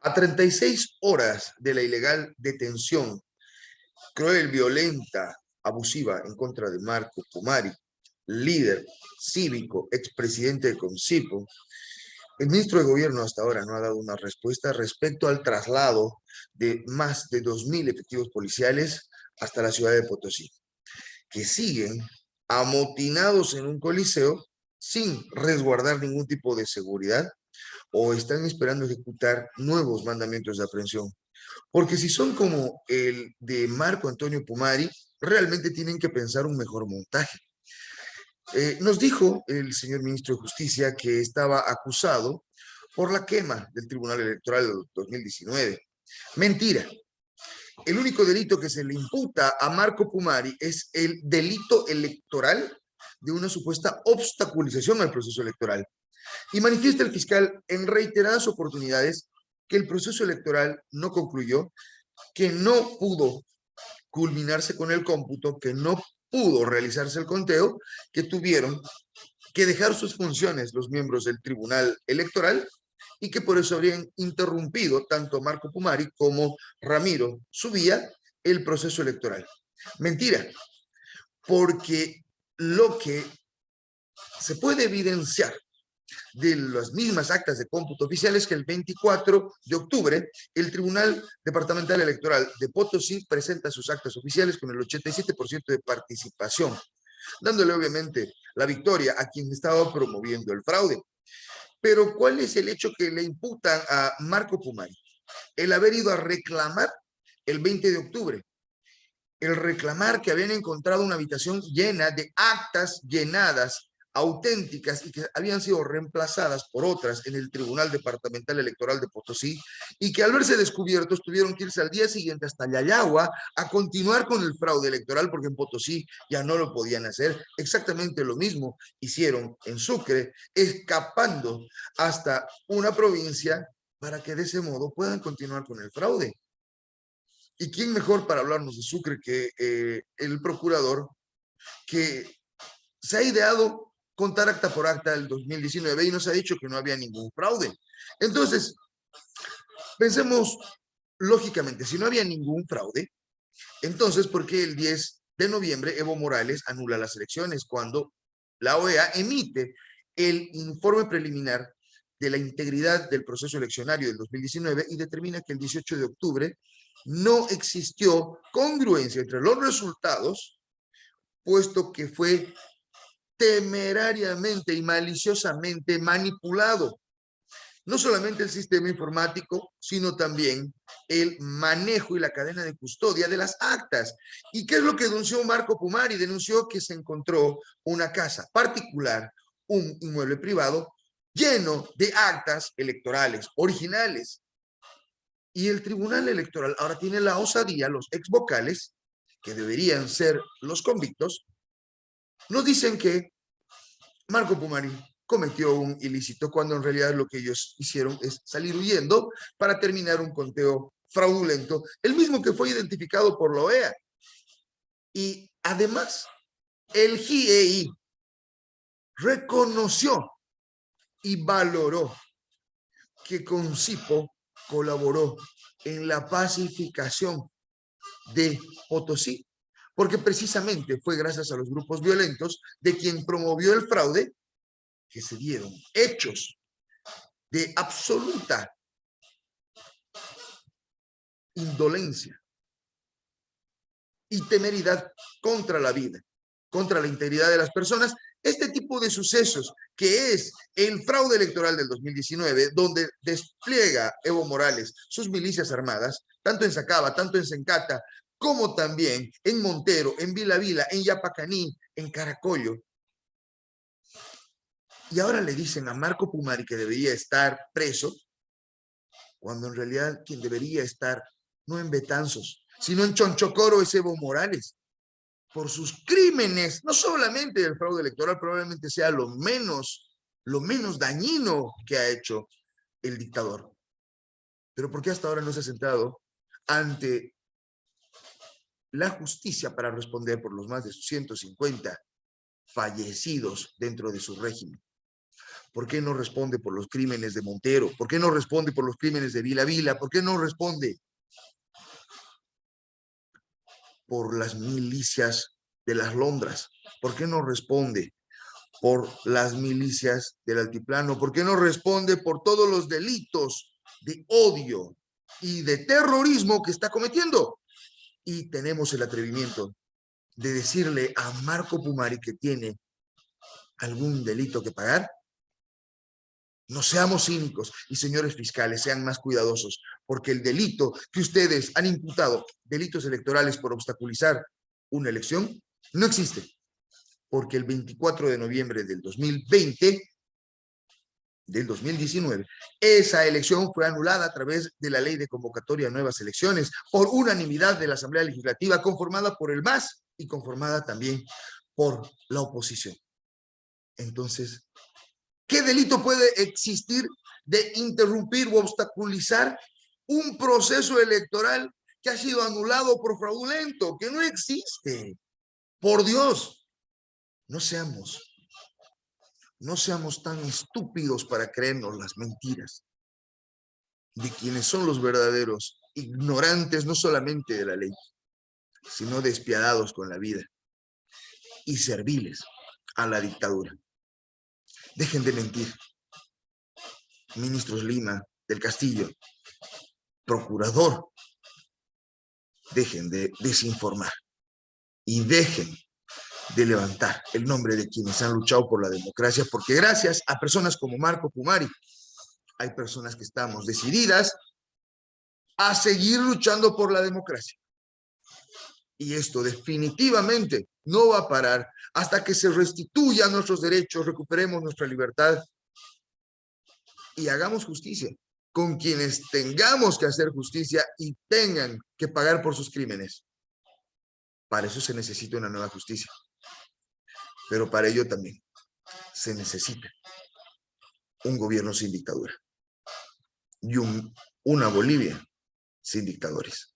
A 36 horas de la ilegal detención cruel, violenta, abusiva en contra de Marco Pumari, líder cívico, expresidente de Concipo, el ministro de Gobierno hasta ahora no ha dado una respuesta respecto al traslado de más de 2.000 efectivos policiales hasta la ciudad de Potosí, que siguen amotinados en un coliseo sin resguardar ningún tipo de seguridad o están esperando ejecutar nuevos mandamientos de aprehensión. Porque si son como el de Marco Antonio Pumari, realmente tienen que pensar un mejor montaje. Nos dijo el señor ministro de Justicia que estaba acusado por la quema del Tribunal Electoral del 2019. Mentira. El único delito que se le imputa a Marco Pumari es el delito electoral de una supuesta obstaculización al proceso electoral. Y manifiesta el fiscal en reiteradas oportunidades que el proceso electoral no concluyó, que no pudo culminarse con el cómputo, que no pudo realizarse el conteo, que tuvieron que dejar sus funciones los miembros del Tribunal Electoral y que por eso habrían interrumpido tanto Marco Pumari como Ramiro Subía el proceso electoral. Mentira, porque lo que se puede evidenciar de las mismas actas de cómputo oficiales que el 24 de octubre el Tribunal Departamental Electoral de Potosí presenta sus actas oficiales con el 87% de participación, dándole obviamente la victoria a quien estaba promoviendo el fraude. Pero ¿cuál es el hecho que le imputan a Marco Pumari? El haber ido a reclamar el 20 de octubre, el reclamar que habían encontrado una habitación llena de actas llenadas auténticas y que habían sido reemplazadas por otras en el Tribunal Departamental Electoral de Potosí y que al verse descubiertos tuvieron que irse al día siguiente hasta Yayagua a continuar con el fraude electoral porque en Potosí ya no lo podían hacer. Exactamente lo mismo hicieron en Sucre, escapando hasta una provincia para que de ese modo puedan continuar con el fraude. ¿Y quién mejor para hablarnos de Sucre que el procurador que se ha ideado contar acta por acta del 2019 y nos ha dicho que no había ningún fraude? Entonces, pensemos lógicamente, si no había ningún fraude, entonces, ¿por qué el 10 de noviembre Evo Morales anula las elecciones cuando la OEA emite el informe preliminar de la integridad del proceso eleccionario del 2019 y determina que el 18 de octubre no existió congruencia entre los resultados, puesto que fue temerariamente y maliciosamente manipulado no solamente el sistema informático, sino también el manejo y la cadena de custodia de las actas. ¿Y qué es lo que denunció Marco Pumari? Denunció que se encontró una casa particular, un inmueble privado, lleno de actas electorales originales. Y el Tribunal Electoral ahora tiene la osadía, los ex vocales, que deberían ser los convictos, nos dicen que Marco Pumari cometió un ilícito cuando en realidad lo que ellos hicieron es salir huyendo para terminar un conteo fraudulento, el mismo que fue identificado por la OEA. Y además, el GIEI reconoció y valoró que Concipo colaboró en la pacificación de Potosí, porque precisamente fue gracias a los grupos violentos de quien promovió el fraude que se dieron hechos de absoluta indolencia y temeridad contra la vida, contra la integridad de las personas. Este tipo de sucesos, que es el fraude electoral del 2019, donde despliega Evo Morales sus milicias armadas, tanto en Sacaba, tanto en Sencata, como también en Montero, en Vila Vila, en Yapacaní, en Caracollo. Y ahora le dicen a Marco Pumari que debería estar preso, cuando en realidad quien debería estar no en Betanzos, sino en Chonchocoro es Evo Morales, por sus crímenes, no solamente del fraude electoral, probablemente sea lo menos dañino que ha hecho el dictador. Pero ¿por qué hasta ahora no se ha sentado ante la justicia para responder por los más de 150 fallecidos dentro de su régimen? ¿Por qué no responde por los crímenes de Montero? ¿Por qué no responde por los crímenes de Vila Vila? ¿Por qué no responde por las milicias de las Londras? ¿Por qué no responde por las milicias del Altiplano? ¿Por qué no responde por todos los delitos de odio y de terrorismo que está cometiendo? Y tenemos el atrevimiento de decirle a Marco Pumari que tiene algún delito que pagar. No seamos cínicos y señores fiscales, sean más cuidadosos, porque el delito que ustedes han imputado, delitos electorales por obstaculizar una elección, no existe, porque el 24 de noviembre del 2019, esa elección fue anulada a través de la ley de convocatoria a nuevas elecciones por unanimidad de la Asamblea Legislativa, conformada por el MAS y conformada también por la oposición. Entonces, ¿qué delito puede existir de interrumpir o obstaculizar un proceso electoral que ha sido anulado por fraudulento? Que no existe. Por Dios, no seamos tan estúpidos para creernos las mentiras de quienes son los verdaderos ignorantes, no solamente de la ley, sino despiadados con la vida y serviles a la dictadura. Dejen de mentir. Ministros Lima, del Castillo, procurador, dejen de desinformar y dejen de levantar el nombre de quienes han luchado por la democracia, porque gracias a personas como Marco Pumari, hay personas que estamos decididas a seguir luchando por la democracia. Y esto definitivamente no va a parar hasta que se restituyan nuestros derechos, recuperemos nuestra libertad y hagamos justicia con quienes tengamos que hacer justicia y tengan que pagar por sus crímenes. Para eso se necesita una nueva justicia. Pero para ello también se necesita un gobierno sin dictadura y una Bolivia sin dictadores.